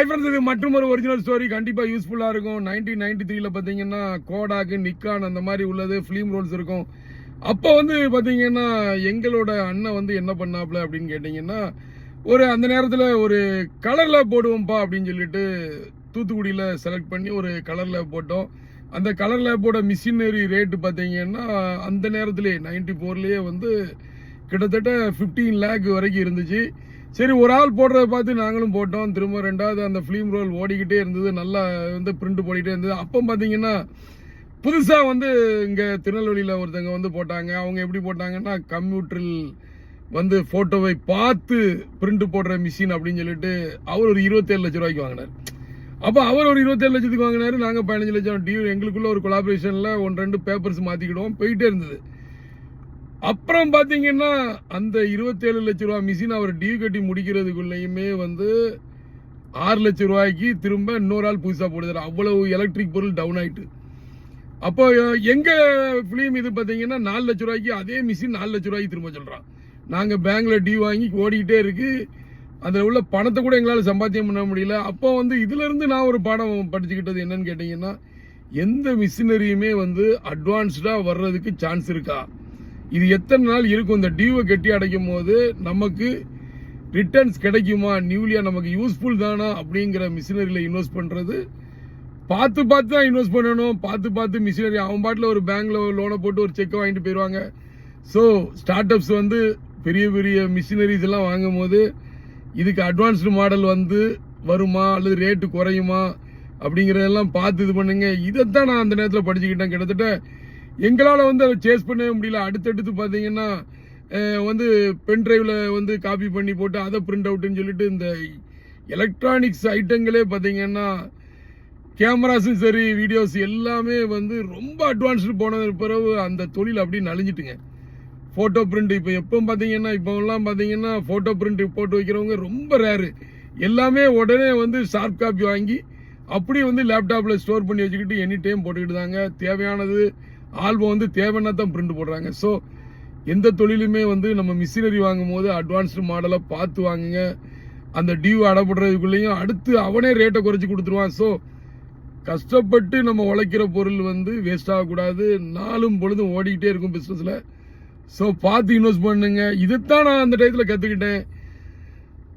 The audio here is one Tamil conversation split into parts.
ஹாய் ஃப்ரெண்ட்ஸ், இது மற்றும் ஒரு ஒரிஜினல் ஸ்டோரி கண்டிப்பாக யூஸ்ஃபுல்லாக இருக்கும். 1993 பார்த்தீங்கன்னா கோடாக்கு நிக்கான் அந்த மாதிரி உள்ளது ஃபிலிம் ரோல்ஸ் இருக்கும். அப்போ வந்து பார்த்தீங்கன்னா எங்களோட அண்ணன் வந்து என்ன பண்ணாப்ல அப்படின்னு கேட்டிங்கன்னா, அந்த நேரத்தில் ஒரு கலரில் போடுவோம்ப்பா அப்படின்னு சொல்லிட்டு தூத்துக்குடியில் செலக்ட் பண்ணி ஒரு கலரில் போட்டோம். அந்த கலர் லேப்போட மிஷினரி ரேட்டு பார்த்தீங்கன்னா அந்த நேரத்திலே 94லேயே வந்து கிட்டத்தட்ட 15 lakh வரைக்கும் இருந்துச்சு. சரி, ஒரு ஆள் போடுறத பார்த்து நாங்களும் போட்டோம். திரும்ப ரெண்டாவது அந்த ஃபிலிம் ரோல் ஓடிக்கிட்டே இருந்தது, நல்லா வந்து பிரிண்ட் போடிக்கிட்டே இருந்தது. அப்போ பார்த்தீங்கன்னா புதுசாக வந்து இங்கே திருநெல்வேலியில் ஒருத்தங்க வந்து போட்டாங்க. அவங்க எப்படி போட்டாங்கன்னா, கம்ப்யூட்டரில் வந்து ஃபோட்டோவை பார்த்து பிரிண்ட் போடுற மிஷின் அப்படின்னு சொல்லிட்டு அவர் ஒரு 27 லட்ச ரூபாய்க்கு வாங்கினார். அப்போ அவர் ஒரு 27 லட்சத்துக்கு வாங்கினாரு, நாங்கள் 15 லட்சம். எங்களுக்குள்ள ஒரு கொலாபரேஷனில் 1-2 பேப்பர்ஸ் மாற்றிக்கிடுவோம், போயிட்டே இருந்தது. அப்புறம் பார்த்தீங்கன்னா அந்த 27 லட்ச ரூபா மிஷின் அவர் டியூ கட்டி முடிக்கிறதுக்குள்ளேயுமே வந்து 6 லட்ச ரூபாய்க்கு திரும்ப இன்னொரு ஆள் புதுசாக போடுறாரு. அவ்வளவு எலக்ட்ரிக் பொருள் டவுன் ஆயிட்டு. அப்போ எங்க ஃபிலிம் இது பார்த்தீங்கன்னா 4 லட்ச ரூபாய்க்கு அதே மிஷின் 4 லட்ச ரூபாய்க்கு திரும்ப சொல்றான். நாங்கள் பேங்க்ல டியூ வாங்கி ஓடிக்கிட்டே இருக்கு. அதில் உள்ள பணத்தை கூட எங்களால் சம்பாத்தியம் பண்ண முடியல. அப்போ வந்து இதுல இருந்து நான் ஒரு பாடம் படிச்சுக்கிட்டது என்னன்னு கேட்டீங்கன்னா, எந்த மிஷினரியுமே வந்து அட்வான்ஸ்டா வர்றதுக்கு சான்ஸ் இருக்கா, இது எத்தனை நாள் இருக்கும், இந்த டியூவை கட்டி அடைக்கும் போது நமக்கு ரிட்டர்ன்ஸ் கிடைக்குமா, நியூலியா நமக்கு யூஸ்ஃபுல் தானா அப்படிங்கிற மிஷினரியில் இன்வெஸ்ட் பண்றது பார்த்து பார்த்து தான் இன்வெஸ்ட் பண்ணணும். பார்த்து மிஷினரி அவன் பாட்டில் ஒரு பேங்க்ல லோனை போட்டு ஒரு செக்கை வாங்கிட்டு போயிடுவாங்க. ஸோ ஸ்டார்ட் அப்ஸ் வந்து பெரிய பெரிய மிஷினரிஸ் எல்லாம் வாங்கும் போது இதுக்கு அட்வான்ஸ்டு மாடல் வந்து வருமா அல்லது ரேட்டு குறையுமா அப்படிங்கிறதெல்லாம் பார்த்து இது பண்ணுங்க. இதைத்தான் நான் அந்த நேரத்தில் படிச்சுக்கிட்டேன். கிட்டத்தட்ட எங்களால் வந்து அதை சேஸ் பண்ணவே முடியல. அடுத்தடுத்து பார்த்தீங்கன்னா வந்து பென் டிரைவில் வந்து காப்பி பண்ணி போட்டு அதை பிரிண்ட் அவுட்னு சொல்லிட்டு இந்த எலக்ட்ரானிக்ஸ் ஐட்டங்களே பார்த்தீங்கன்னா கேமராஸும் சரி வீடியோஸ் எல்லாமே வந்து ரொம்ப அட்வான்ஸ்டு போனது பிறகு அந்த தொழில் அப்படியே நலிஞ்சிட்டுங்க. ஃபோட்டோ பிரிண்ட் இப்போ எப்போ பார்த்தீங்கன்னா இப்போலாம் பார்த்தீங்கன்னா ஃபோட்டோ பிரிண்ட் போட்டு வைக்கிறவங்க ரொம்ப ரேரு. எல்லாமே உடனே வந்து ஷார்ப் காப்பி வாங்கி அப்படியே வந்து லேப்டாப்பில் ஸ்டோர் பண்ணி வச்சுக்கிட்டு எனி டைம் போட்டுக்கிட்டு தாங்க. தேவையானது ஆல்பம் வந்து தேவைன்னா தான் பிரிண்ட் போடுறாங்க. ஸோ எந்த தொழிலுமே வந்து நம்ம மிஷினரி வாங்கும் போது அட்வான்ஸ்டு மாடலை பார்த்து வாங்குங்க. அந்த டியூ அடைப்படுறதுக்குள்ளேயும் அடுத்து அவனே ரேட்டை குறைச்சி கொடுத்துருவான். ஸோ கஷ்டப்பட்டு நம்ம உழைக்கிற பொருள் வந்து வேஸ்ட் ஆகக்கூடாது. நாளும் பொழுதும் ஓடிக்கிட்டே இருக்கும் பிஸ்னஸில். ஸோ பார்த்து இன்வெஸ்ட் பண்ணுங்க. இதைத்தான் நான் அந்த டயத்தில் கற்றுக்கிட்டேன்.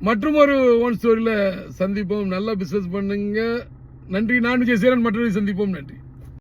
மற்றும் ஒரு ஓன் ஸ்டோரியில் சந்திப்போம். நல்லா பிஸ்னஸ் பண்ணுங்க. நன்றி. நான் விஜய் சேரன். மற்றொரு சந்திப்போம். நன்றி.